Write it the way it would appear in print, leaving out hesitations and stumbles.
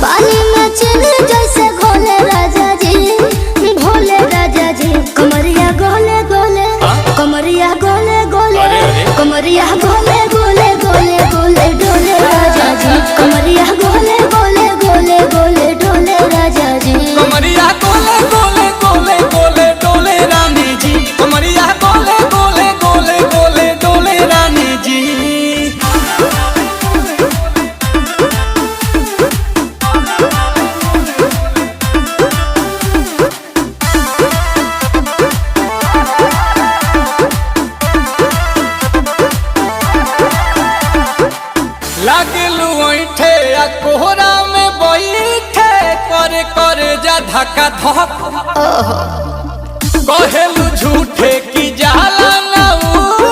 पानी में चले जैसे घोले राजा जी, भोले राजा जी। कमरिया गोले गोले, कमरिया गोले गोले, कमरिया गोले गोले गोले गोले डोले राजा जी। कमरिया गोले गोले गोले गोले डोले राजा जी। कमरिया गोले गोले गोले गोले डोले रानी जी। कमरिया गोले गोले गोले गोले डोले रानी जी। लागलू ऐठे आ कोहरा में बैठे करे करे जा धक्का धक। कहेलू झूठे की जाला